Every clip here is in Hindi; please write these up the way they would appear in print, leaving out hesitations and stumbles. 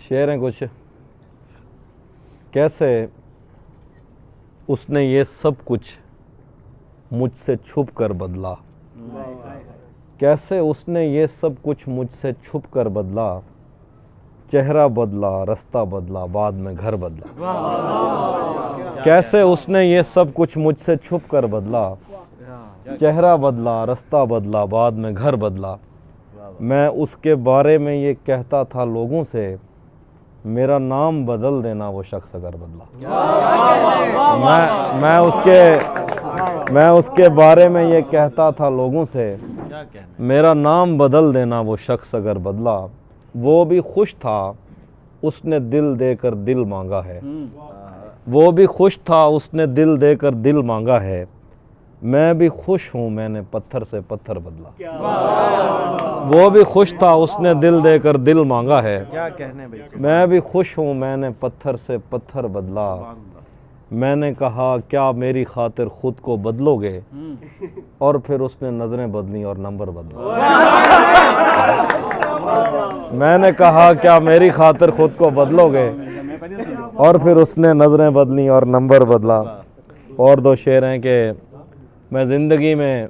शेर हैं कुछ। कैसे उसने ये सब कुछ मुझसे छुप कर बदला, कैसे उसने ये सब कुछ मुझसे छुप कर बदला, चेहरा बदला, रास्ता बदला, बाद में घर बदला। कैसे उसने ये सब कुछ मुझसे छुप कर बदला, चेहरा बदला, रास्ता बदला, बाद में घर बदला। मैं उसके बारे में ये कहता था लोगों से, मेरा नाम बदल देना वो शख्स अगर बदला। मैं उसके बारे में ये कहता था लोगों से, मेरा नाम बदल देना वो शख्स अगर बदला। वो भी खुश था उसने दिल देकर दिल मांगा है, वो भी खुश था उसने दिल देकर दिल मांगा है। मैं भी खुश हूँ मैंने पत्थर से पत्थर बदला। वो भी खुश था उसने दिल देकर दिल मांगा है। क्या कहने भाई। मैं भी खुश हूँ मैंने पत्थर से पत्थर बदला। मैंने कहा क्या मेरी खातिर खुद को बदलोगे, और फिर उसने नजरें बदली और नंबर बदला। मैंने कहा क्या मेरी खातिर खुद को बदलोगे, और फिर उसने नजरें बदली और नंबर बदला। और दो शेर हैं कि मैं ज़िंदगी में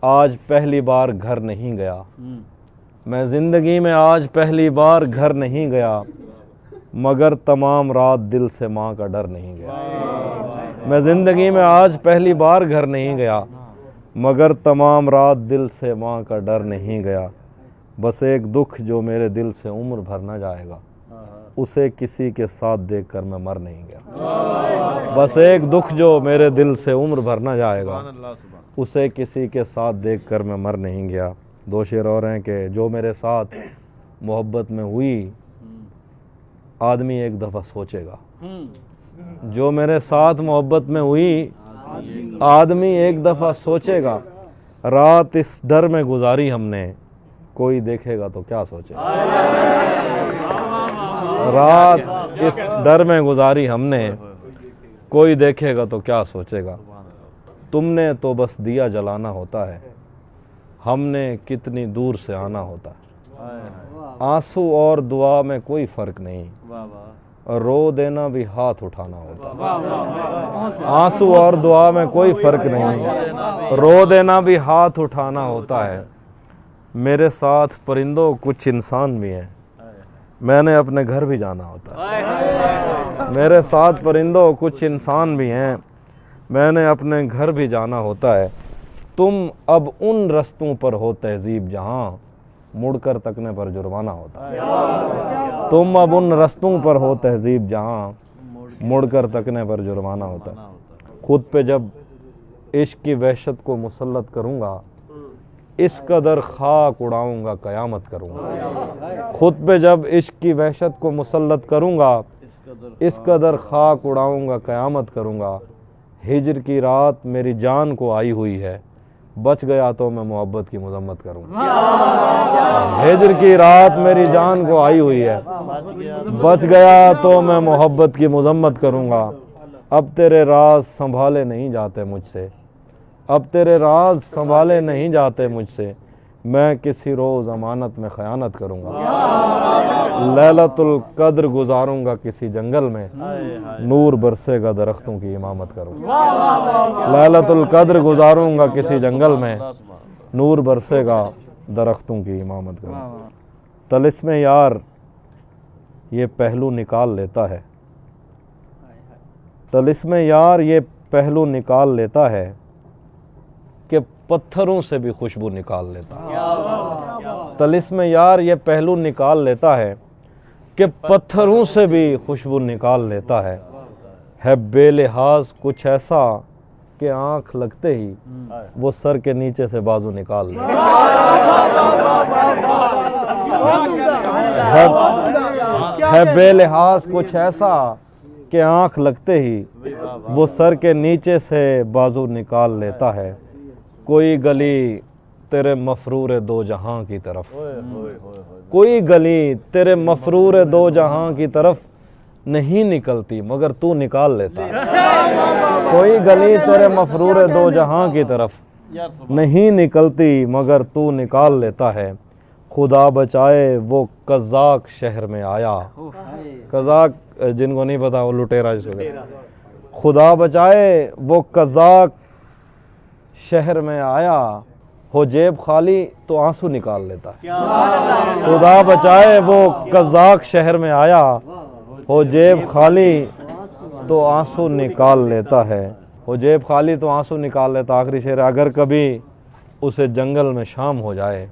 आज पहली बार घर नहीं गया, मैं ज़िंदगी में आज पहली बार घर नहीं गया, मगर तमाम रात दिल से माँ का डर नहीं गया। मैं ज़िंदगी में आज पहली बार घर नहीं गया, मगर तमाम रात दिल से माँ का डर नहीं गया। बस एक दुख जो मेरे दिल से उम्र भर न जाएगा, उसे किसी के साथ देखकर मैं मर नहीं गया। बस एक दुख जो मेरे दिल से उम्र भर न जाएगा, उसे किसी के साथ देखकर मैं मर नहीं गया। दो शेर और हैं कि जो मेरे साथ मोहब्बत में हुई, आदमी एक दफ़ा सोचेगा। जो मेरे साथ मोहब्बत में हुई, आदमी एक दफ़ा सोचेगा। रात इस डर में गुजारी हमने, कोई देखेगा तो क्या सोचेगा। रात इस डर में गुजारी हमने, कोई देखेगा तो क्या सोचेगा। तुमने तो बस दिया जलाना होता है, हमने कितनी दूर से आना होता है। आंसू और दुआ में कोई फ़र्क नहीं, रो देना भी हाथ उठाना होता है। आंसू और दुआ में कोई फ़र्क नहीं, रो देना भी हाथ उठाना होता है। मेरे साथ परिंदों कुछ इंसान भी हैं, मैंने अपने घर भी जाना होता है। मेरे साथ परिंदों कुछ इंसान भी हैं, मैंने अपने घर भी जाना होता है। तुम अब उन रस्तों पर हो तहजीब जहाँ मुड़कर तकने पर जुर्माना होता है। तुम अब उन रस्तों पर हो तहजीब जहाँ मुड़कर तकने पर जुर्माना होता है। खुद पे जब इश्क की वहशत को मुसल्लत करूँगा, इस कदर खाक उड़ाऊँगा क़यामत करूँगा। खुद पे जब इश्क की वहशत को मुसल्लत करूँगा, इस कदर खाक उड़ाऊँगा क़यामत करूँगा। हिजर की रात मेरी जान को आई हुई है, बच गया तो मैं मोहब्बत की मजम्मत करूँगा। हिजर की रात मेरी जान को आई हुई है, बच गया तो मैं मोहब्बत की मजम्मत करूँगा। अब तेरे राज संभाले नहीं जाते मुझसे, अब तेरे राज संभाले नहीं जाते मुझसे, मैं किसी रोज़ अमानत में ख़यानत करूँगा। लैलतुल कद्र गुजारूँगा किसी जंगल में, नूर बरसेगा दरख्तों की इमामत करूँगा। लैलतुल कद्र गुजारूँगा किसी जंगल में, नूर बरसेगा दरख्तों की इमामत करूँगा। तलिस्मे यार ये पहलू निकाल लेता है, तलिस्मे यार ये पहलू निकाल लेता है कि पत्थरों से भी खुशबू निकाल लेता है। तलिस्मे यार ये पहलू निकाल लेता है कि पत्थरों से भी खुशबू निकाल लेता है बेलिहाज कुछ ऐसा कि आँख लगते ही वो सर के नीचे से बाजू निकाल लेता है बेलिहाज कुछ ऐसा कि आँख लगते ही वो सर के नीचे से बाजू निकाल लेता है। कोई गली तेरे मफरूर दो जहां की तरफ, कोई गली तेरे मफरूर दो जहां की तरफ नहीं निकलती मगर तू निकाल लेता है। कोई गली तेरे मफरूर दो जहां की तरफ नहीं निकलती मगर तू निकाल लेता है। खुदा बचाए वो कज़ाक शहर में आया। कज़ाक जिनको नहीं पता वो लुटेरा जिसको कहते हैं। खुदा बचाए वो कज़ाक शहर में आया, हो जेब खाली तो आंसू निकाल लेता है। खुदा बचाए वो कज़ाक शहर में आया, हो जेब खाली तो आंसू निकाल लेता है। हो जेब खाली तो आंसू निकाल लेता। आखिरी शेर, अगर कभी उसे जंगल में शाम हो जाए,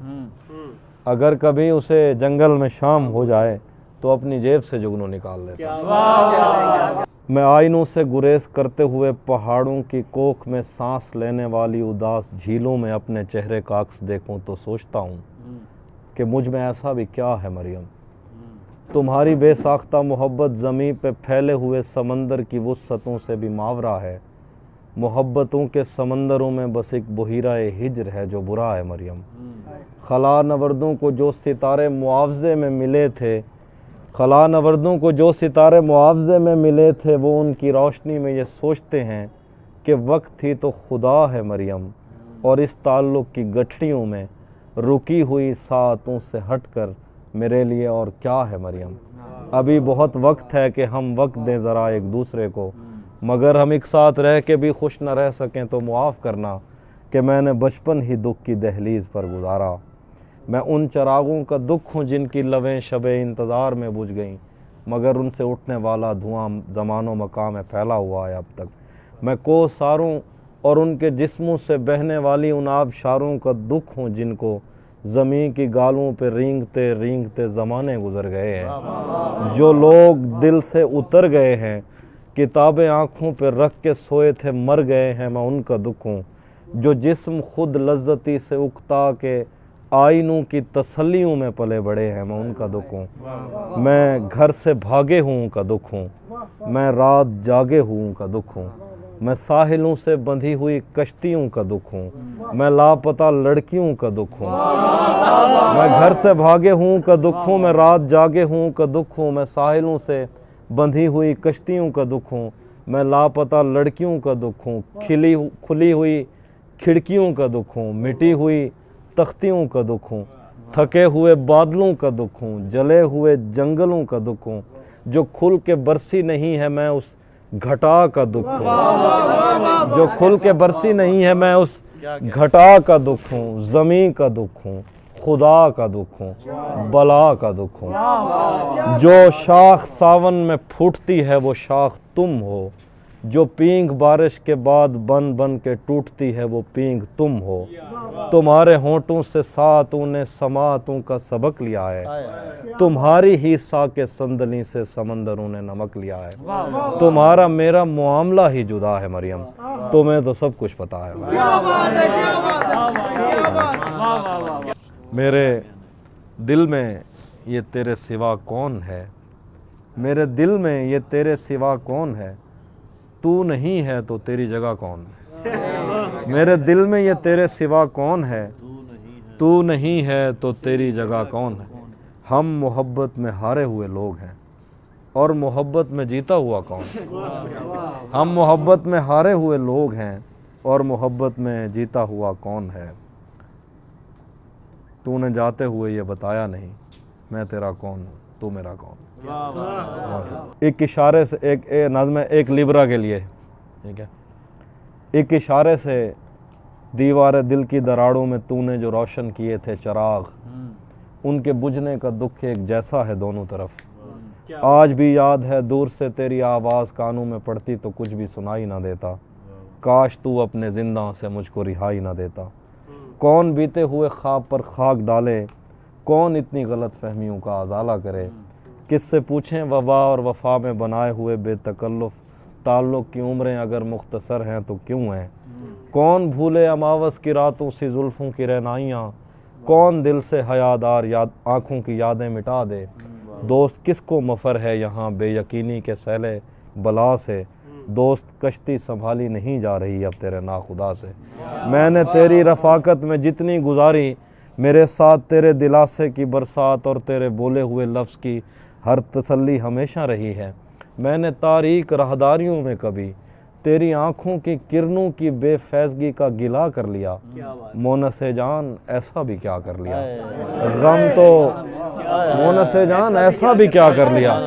अगर कभी उसे जंगल में शाम हो जाए तो अपनी जेब से जुगनू निकाल लेता। मैं आइनों से गुरेज करते हुए पहाड़ों की कोख में सांस लेने वाली उदास झीलों में अपने चेहरे का अक्स देखूं तो सोचता हूँ कि मुझ में ऐसा भी क्या है मरियम। तुम्हारी बेसाख्ता मोहब्बत ज़मीं पे फैले हुए समंदर की वुस्सतों से भी मावरा है। मोहब्बतों के समंदरों में बस एक बहिरा-ए हिज्र है जो बुरा है मरियम। खला नवर्दों को जो सितारे मुआवजे में मिले थे, खला नवर्दों को जो सितारे मुआवजे में मिले थे, वो उनकी रोशनी में ये सोचते हैं कि वक्त थी तो खुदा है मरियम। और इस ताल्लुक़ की गठड़ियों में रुकी हुई सातों से हटकर मेरे लिए और क्या है मरियम। अभी बहुत वक्त है कि हम वक्त दें ज़रा एक दूसरे को, मगर हम एक साथ रह के भी खुश न रह सकें तो मुआफ़ करना कि मैंने बचपन ही दुख की दहलीज़ पर गुजारा। मैं उन चरागों का दुख हूँ जिनकी लवें शबे इंतज़ार में बुझ गईं, मगर उनसे उठने वाला धुआं ज़मानो मकाम में फैला हुआ है अब तक। मैं कोसारों और उनके जिस्मों से बहने वाली उन आबशारों का दुख हूँ जिनको ज़मीं की गालों पे रेंगते रेंगते ज़माने गुज़र गए हैं। जो लोग दिल से उतर गए हैं, किताबें आँखों पे रख के सोए थे मर गए हैं, मैं उनका दुख हूँ। जो जिस्म खुद लज्जती से उकता के आइनों की तसल्लियों में पले बड़े हैं, मैं उनका दुख हूँ। मैं घर से भागे हूँ उनका दुख हूँ, मैं रात जागे हूँ उनका दुख हूँ। मैं साहिलों से बंधी हुई कश्तियों का दुख हूँ, मैं लापता लड़कियों का दुख हूँ। मैं घर से भागे हूँ का दुख हूँ, मैं रात जागे हूँ का दुख हूँ। मैं साहिलों से बंधी हुई कश्तियों का दुख हूँ, मैं लापता लड़कियों का दुख हूँ। खुली हुई खिड़कियों का दुख हूँ, मिटी हुई तख्तियों का दुख हूँ। थके हुए बादलों का दुख हूँ, जले हुए जंगलों का दुख हूँ। जो खुल के बरसी नहीं है मैं उस घटा का दुख हूँ। जो खुल के बरसी नहीं है मैं उस घटा का दुख हूँ। ज़मीं का दुख हूँ, खुदा का दुख हूँ, बला का दुख हूँ। जो शाख सावन में फूटती है वो शाख तुम हो, जो पींग बारिश के बाद बन बन के टूटती है वो पींग तुम हो। तुम्हारे होंठों से सातों ने समातों का सबक लिया है, तुम्हारी ही साके संदली से समंदरों ने नमक लिया है। तुम्हारा मेरा मामला ही जुदा है मरियम, तुम्हें तो सब कुछ पता है। मेरे दिल में ये तेरे सिवा कौन है, मेरे दिल में ये तेरे सिवा कौन है। तू नहीं है तो तेरी जगह कौन है। मेरे दिल में ये तेरे सिवा कौन है, तू नहीं है तो तेरी जगह कौन है। हम मोहब्बत में हारे हुए लोग हैं और मोहब्बत में जीता हुआ कौन है। हम मोहब्बत में हारे हुए लोग हैं और मोहब्बत में जीता हुआ कौन है। तूने जाते हुए ये बताया नहीं, मैं तेरा कौन हूँ, तू मेरा कौन। एक इशारे से एक नज़्म है एक लिब्रा के लिए, ठीक है। एक इशारे से दीवार दिल की दरारों में तूने जो रोशन किए थे चिराग, उनके बुझने का दुख एक जैसा है दोनों तरफ। आज भी याद है दूर से तेरी आवाज़ कानों में पड़ती तो कुछ भी सुनाई ना देता। काश तू अपने जिंदा से मुझको रिहाई ना देता। कौन बीते हुए ख्वाब पर खाक डाले, कौन इतनी गलत फहमियों का अजाला करे। किससे पूछें वफा और वफा में बनाए हुए बेतकल्लुफ़ ताल्लुक़ की उम्रें अगर मुख्तसर हैं तो क्यों हैं। कौन भूले अमावस की रातों सी जुल्फ़ों की रहनाइयाँ, कौन दिल से हयादार याद आँखों की यादें मिटा दे। दोस्त किसको मफ़र है यहाँ बेयकीनी के सैले बला से। दोस्त कश्ती संभाली नहीं जा रही अब तेरे नाखुदा से। मैंने तेरी रफ़ाकत में जितनी गुजारी, मेरे साथ तेरे दिलासे की बरसात और तेरे बोले हुए लफ्ज़ की हर तसल्ली हमेशा रही है। मैंने तारीक राहदारियों में कभी तेरी आंखों की किरणों की बेफैजगी का गिला कर लिया, मोनसे जान ऐसा भी क्या कर लिया। गम तो मोनसे जान ऐसा भी क्या कर लिया।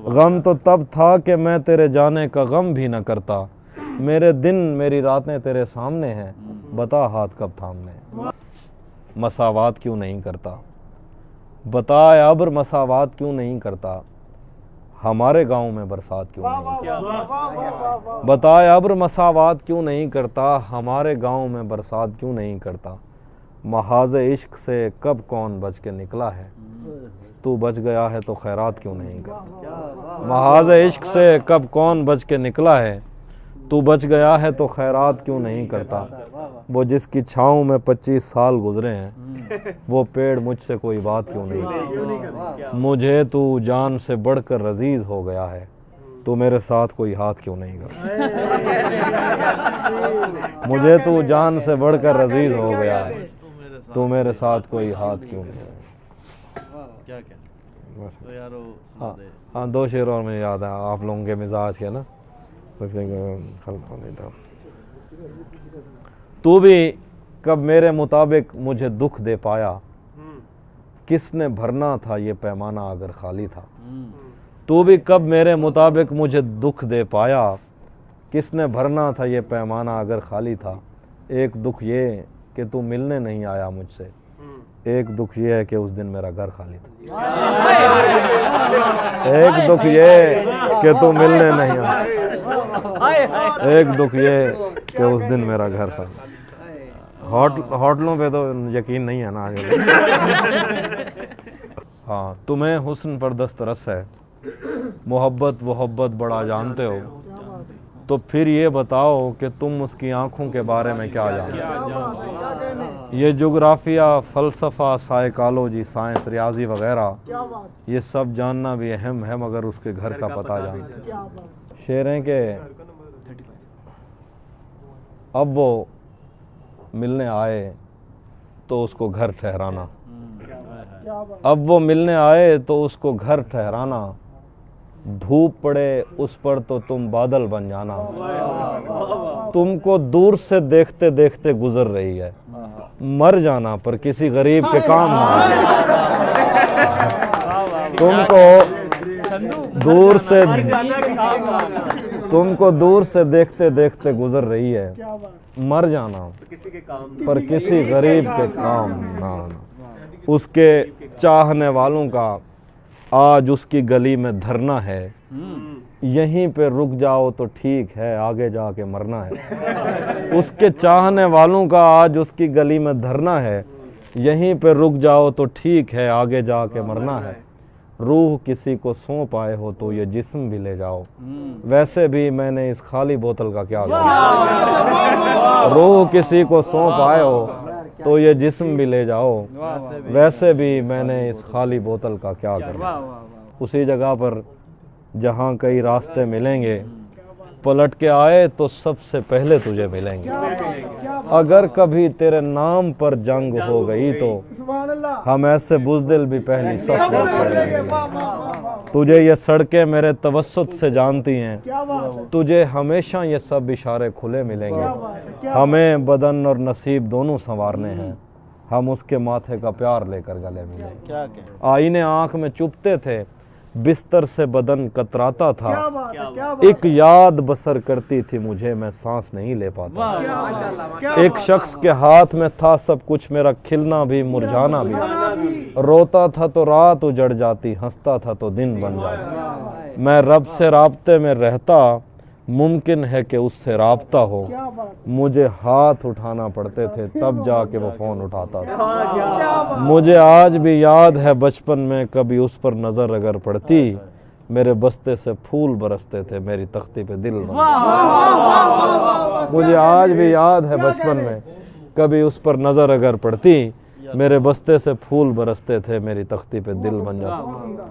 गम तो तब था कि मैं तेरे जाने का गम भी न करता। मेरे दिन मेरी रातें तेरे सामने हैं, बता हाथ कब थामने। मसावात क्यों नहीं करता, बता अब्र मसावात क्यों नहीं करता। हमारे गांव में बरसात क्यों नहीं करता। बताए अब्र मसावात क्यों नहीं करता, हमारे गांव में बरसात क्यों नहीं करता। महाज इश्क से कब कौन बच के निकला है, तू बच गया है तो खैरात क्यों नहीं करता। महाज इश्क से कब कौन बच के निकला है, तू बच गया है तो खैरात क्यों नहीं करता। वो जिसकी छाँव में 25 साल गुजरे हैं, वो पेड़ मुझसे कोई बात क्यों नहीं करता। मुझे तू जान से बढ़कर अजीज हो गया है, तू मेरे साथ कोई हाथ क्यों नहीं करता। मुझे तू जान से बढ़कर अजीज हो गया है, तू मेरे साथ कोई हाथ क्यों नहीं करता। हाँ हाँ, 2 शेर और मुझे याद है आप लोगों के मिजाज के ना। तू भी कब मेरे मुताबिक मुझे दुख दे पाया, किसने भरना था ये पैमाना अगर खाली था। तू भी कब मेरे मुताबिक मुझे दुख दे पाया, किसने भरना था ये पैमाना अगर खाली था। एक दुख ये कि तू मिलने नहीं आया मुझसे, एक दुख ये है कि उस दिन मेरा घर खाली था। एक दुख ये कि तू मिलने नहीं आया, एक दुख ये कि उस दिन मेरा घर खाली। होटलों पे तो यकीन नहीं है ना आगे। हाँ, तुम्हें हुस्न पर दस्तरस है, मोहब्बत वोहब्बत बड़ा जानते हो, तो फिर ये बताओ कि तुम उसकी आंखों के बारे में क्या जानते हो। ये जोग्राफिया, फ़लसफ़ा, साइकोलॉजी, साइंस, रियाजी वगैरह ये सब जानना भी अहम है, मगर उसके घर का पता जानते हैं। शेर हैं कि अब वो मिलने आए तो उसको घर ठहराना, अब वो मिलने आए तो उसको घर ठहराना। धूप पड़े उस पर तो तुम बादल बन जाना, तुमको दूर से देखते देखते गुजर रही है। मर जाना पर किसी गरीब के काम ना आए। तुमको दूर से देखते देखते गुजर रही है। मर जाना पर किसी गरीब के काम ना आना। उसके चाहने वालों का आज उसकी गली में धरना है, यहीं पे रुक जाओ तो ठीक है, आगे जाके मरना है। उसके चाहने वालों का आज उसकी गली में धरना है, यहीं पे रुक जाओ तो ठीक है, आगे जाके मरना है। रूह किसी को सौंप आए हो तो ये जिस्म भी ले जाओ, वैसे भी मैंने इस खाली बोतल का क्या करना। रूह किसी को सौंप आए हो तो ये जिस्म भी ले जाओ, वैसे भी मैंने इस खाली बोतल का क्या करना। उसी जगह पर जहाँ कई रास्ते मिलेंगे, पलट के आए तो सबसे पहले तुझे मिलेंगे। अगर कभी तेरे नाम पर जंग हो गई तो हम ऐसे बुज़दिल भी पहली सफ में मिलेंगे। तुझे ये सड़कें मेरे तवस्सुत से जानती हैं, तुझे हमेशा ये सब इशारे खुले मिलेंगे। हमें बदन और नसीब दोनों संवारने हैं, हम उसके माथे का प्यार लेकर गले मिलेंगे। आईने आँख में चुभते थे, बिस्तर से बदन कतराता था, एक याद बसर करती थी मुझे, मैं सांस नहीं ले पाता। एक शख्स के हाथ में था सब कुछ, मेरा खिलना भी मुरझाना भी। रोता था तो रात उजड़ जाती, हंसता था तो दिन बन जाता। मैं रब से राब्ते में रहता, मुमकिन है कि उससे राब्ता हो। मुझे हाथ उठाना पड़ते थे तब जाके वो फ़ोन उठाता था। मुझे आज भी याद है बचपन में कभी उस पर नज़र अगर पड़ती, मेरे बस्ते से फूल बरसते थे, मेरी तख्ती पे दिल बन जाता। मुझे आज भी याद है बचपन में कभी उस पर नज़र अगर पड़ती, मेरे बस्ते से फूल बरसते थे, मेरी तख्ती पे दिल बन जाता।